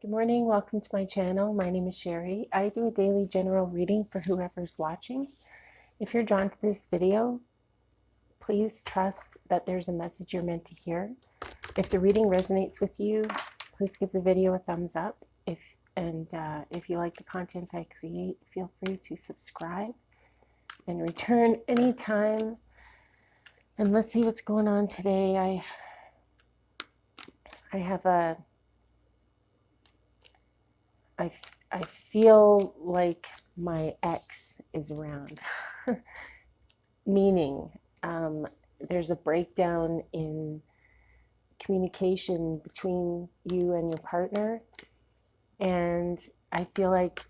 Good morning, welcome to my channel. My name is Sherry. I do a daily general reading for whoever's watching. If you're drawn to this video, please trust that there's a message you're meant to hear. If the reading resonates with you, please give the video a thumbs up. If you like the content I create, feel free to subscribe and return anytime. And let's see what's going on today. I feel like my ex is around, meaning there's a breakdown in communication between you and your partner, and I feel like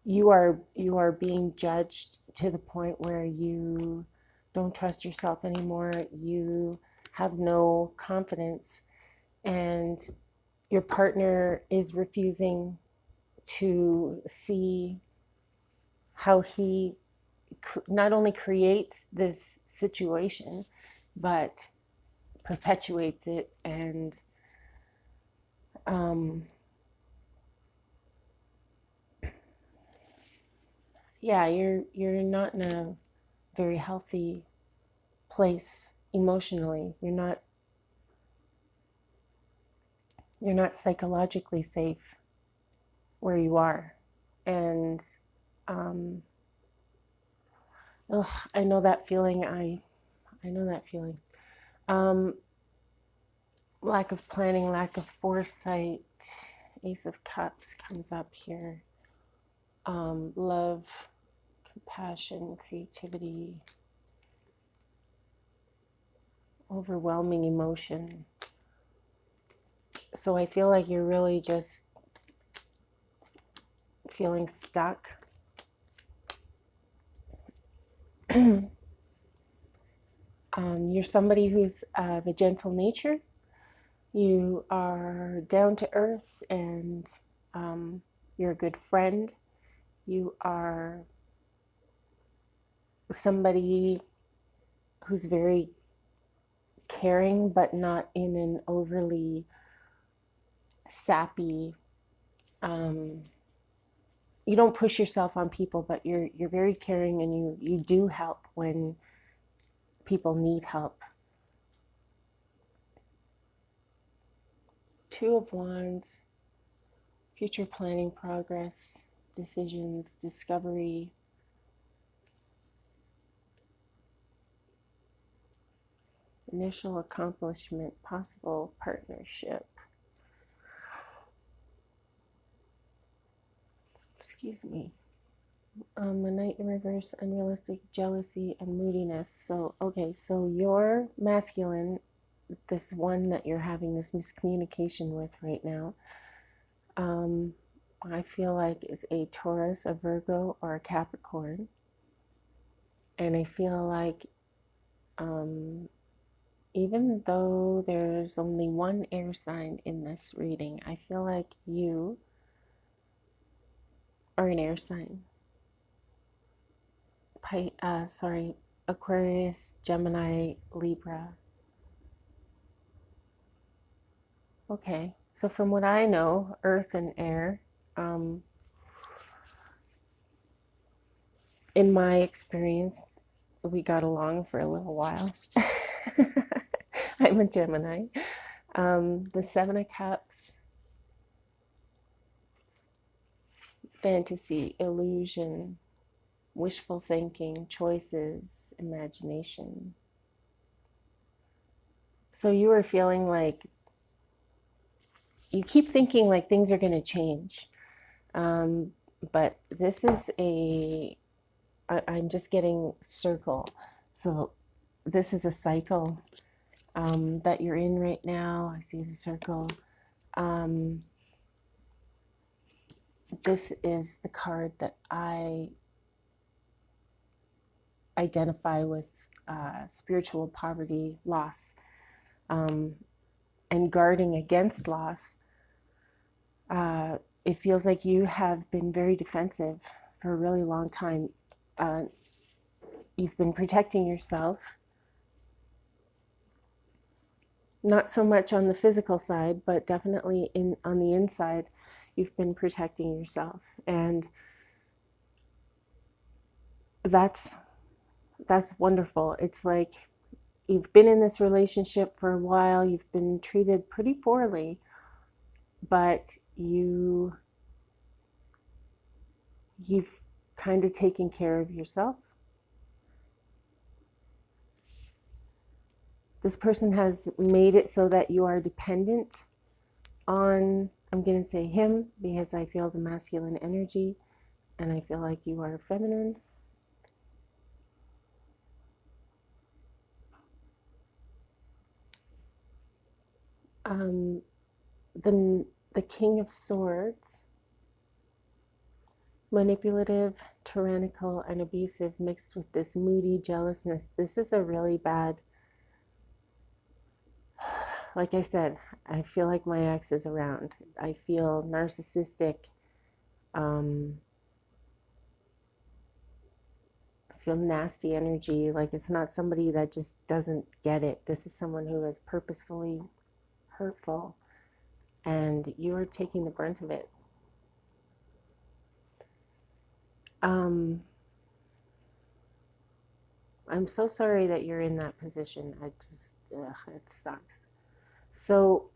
you are being judged to the point where you don't trust yourself anymore. You have no confidence, and your partner is refusing to see how he not only creates this situation, but perpetuates it. And yeah, you're not in a very healthy place emotionally. You're not psychologically safe where you are. And I know that feeling. I know that feeling. Lack of planning, lack of foresight. Ace of Cups comes up here. Love, compassion, creativity, overwhelming emotion. So I feel like you're really just feeling stuck. You're somebody who's of a gentle nature. You are down to earth, and you're a good friend. You are somebody who's very caring, but not in an overly sappy. You don't push yourself on people, but you're very caring, and you do help when people need help. Two of Wands, future planning, progress, decisions, discovery. Initial accomplishment, possible partnership. Excuse me. The Knight in reverse, unrealistic, jealousy, and moodiness. So, okay, so your masculine, this one that you're having this miscommunication with right now, I feel like is a Taurus, a Virgo, or a Capricorn. And I feel like even though there's only one air sign in this reading, I feel like you are an air sign. Aquarius, Gemini, Libra. Okay, so from what I know, earth and air, in my experience, we got along for a little while. I'm a Gemini. The Seven of Cups, fantasy, illusion, wishful thinking, choices, imagination. So you were feeling like you keep thinking like things are going to change. But this is I'm just getting circle. So this is a cycle that you're in right now. I see the circle. This is the card that I identify with spiritual poverty, loss, and guarding against loss. It feels like you have been very defensive for a really long time. You've been protecting yourself. Not so much on the physical side, but definitely on the inside, you've been protecting yourself. And that's wonderful. It's like you've been in this relationship for a while, you've been treated pretty poorly, but you've kind of taken care of yourself. This person has made it so that you are dependent on, I'm going to say him, because I feel the masculine energy and I feel like you are feminine. The King of Swords, manipulative, tyrannical, and abusive, mixed with this moody jealousness. This is a really bad, like I said, I feel like my ex is around. I feel narcissistic. I feel nasty energy. Like it's not somebody that just doesn't get it. This is someone who is purposefully hurtful, and you are taking the brunt of it. I'm so sorry that you're in that position. It sucks. So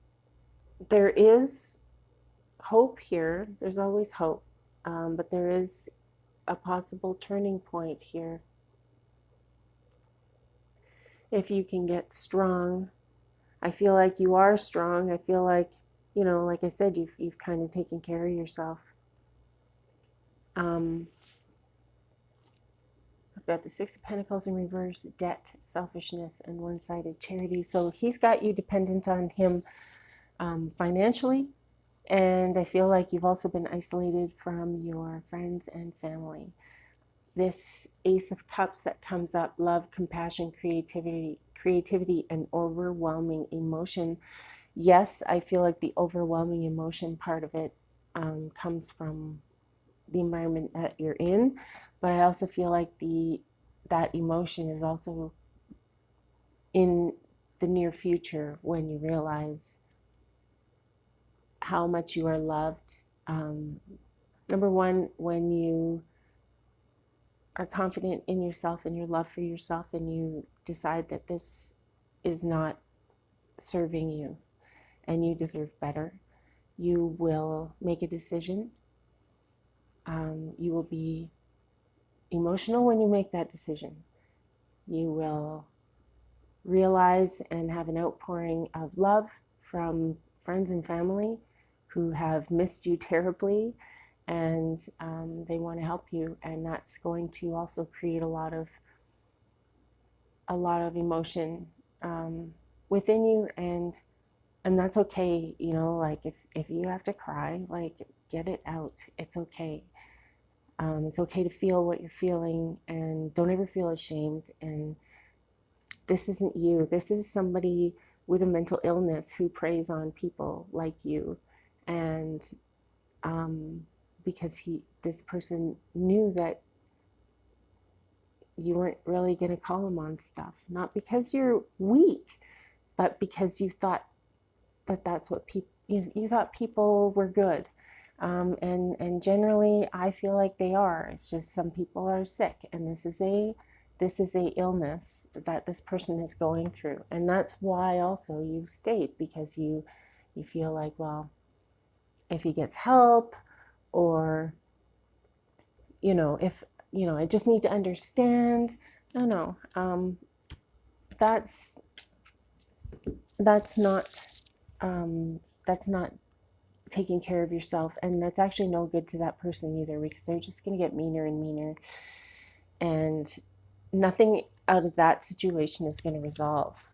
there is hope here. There's always hope, but there is a possible turning point here. If you can get strong, I feel like you are strong. I feel like, like I said, you've kind of taken care of yourself. I've got the Six of Pentacles in reverse, debt, selfishness, and one-sided charity. So he's got you dependent on him financially. And I feel like you've also been isolated from your friends and family. This Ace of Cups that comes up, love, compassion, creativity, and overwhelming emotion. Yes, I feel like the overwhelming emotion part of it comes from the environment that you're in, but I also feel like that emotion is also in the near future when you realize how much you are loved. Number one, when you are confident in yourself and your love for yourself, and you decide that this is not serving you and you deserve better, you will make a decision. You will be emotional when you make that decision. You will realize and have an outpouring of love from friends and family who have missed you terribly, and they want to help you, and that's going to also create a lot of emotion within you, and that's okay. Like if you have to cry, like get it out. It's okay. It's okay to feel what you're feeling, and don't ever feel ashamed. And this isn't you. This is somebody with a mental illness who preys on people like you. And because this person knew that you weren't really going to call him on stuff, not because you're weak, but because you thought that that's what people, you thought people were good. And generally, I feel like they are. It's just some people are sick, and this is a illness that this person is going through, and that's why also you stayed, because you feel like, well, if he gets help, or if I just need to understand. No, that's not taking care of yourself, and that's actually no good to that person either, because they're just going to get meaner and meaner, and nothing out of that situation is going to resolve.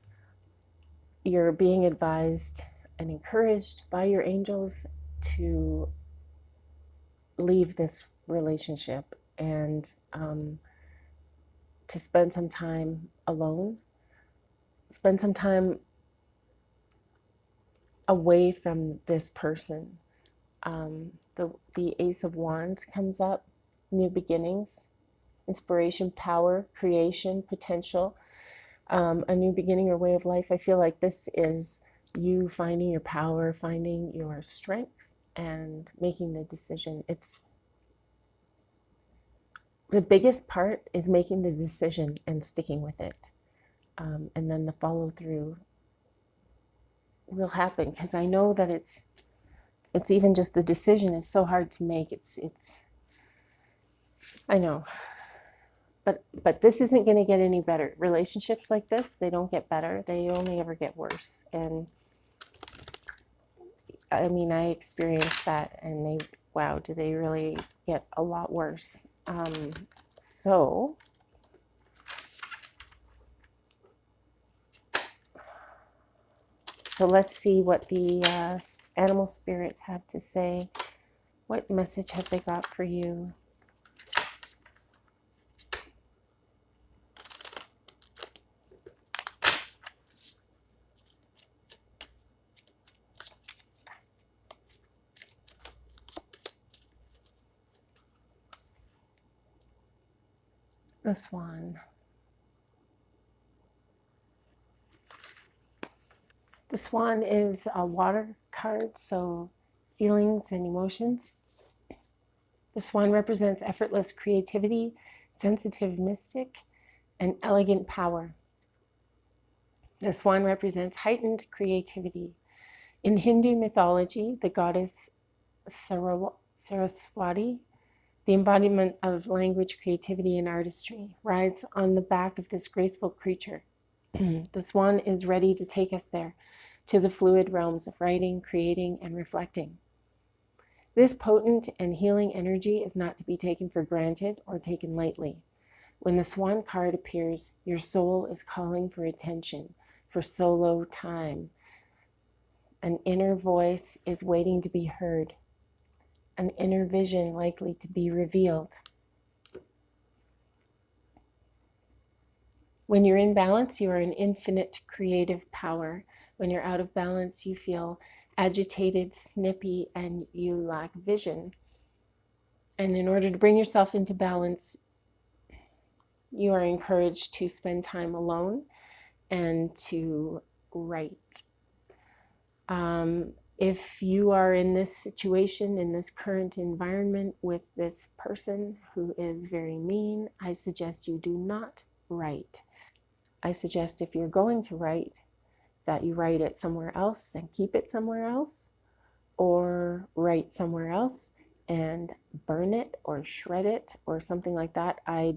You're being advised and encouraged by your angels to leave this relationship, and to spend some time alone, spend some time away from this person. The Ace of Wands comes up, new beginnings, inspiration, power, creation, potential. a new beginning or way of life. I feel like this is you finding your power, finding your strength, and making the decision. It's the biggest part is making the decision and sticking with it. And then the follow through will happen, because I know that it's even just the decision is so hard to make. It's I know, but this isn't going to get any better. Relationships like this, they don't get better. They only ever get worse. And I mean, I experienced that, and wow, do they really get a lot worse. So let's see what the animal spirits have to say. What message have they got for you? The Swan. The Swan is a water card, so feelings and emotions. The Swan represents effortless creativity, sensitive mystic, and elegant power. The Swan represents heightened creativity. In Hindu mythology, the goddess Saraswati, the embodiment of language, creativity, and artistry, rides on the back of this graceful creature. The swan is ready to take us there, to the fluid realms of writing, creating, and reflecting. This potent and healing energy is not to be taken for granted or taken lightly. When the Swan card appears, your soul is calling for attention, for solo time. An inner voice is waiting to be heard, an inner vision likely to be revealed. When you're in balance, you are an infinite creative power. When you're out of balance, you feel agitated, snippy, and you lack vision. And in order to bring yourself into balance, you are encouraged to spend time alone and to write. If you are in this situation, in this current environment with this person who is very mean, I suggest you do not write. I suggest if you're going to write, that you write it somewhere else and keep it somewhere else, or write somewhere else and burn it or shred it or something like that. I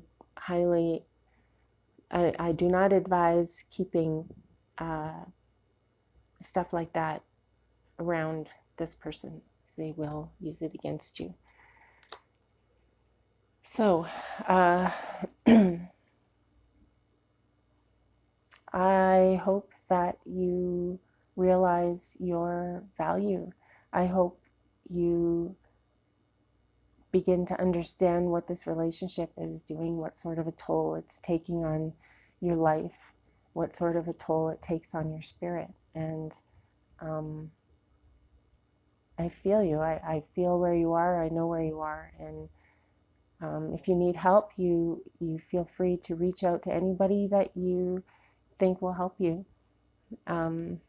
do not advise keeping stuff like that around this person, because they will use it against you. So I hope that you realize your value. I hope you begin to understand what this relationship is doing, what sort of a toll it's taking on your life, what sort of a toll it takes on your spirit. And I feel you. I feel where you are. I know where you are. And if you need help, you feel free to reach out to anybody that you think will help you. You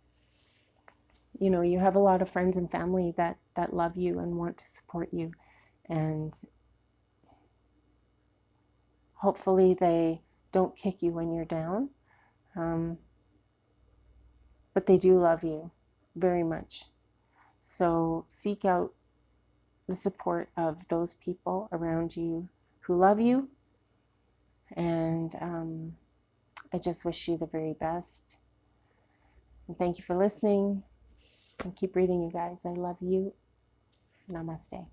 know, you have a lot of friends and family that love you and want to support you. And hopefully they don't kick you when you're down. But they do love you very much. So seek out the support of those people around you who love you. And I just wish you the very best. And thank you for listening. And keep reading, you guys. I love you. Namaste.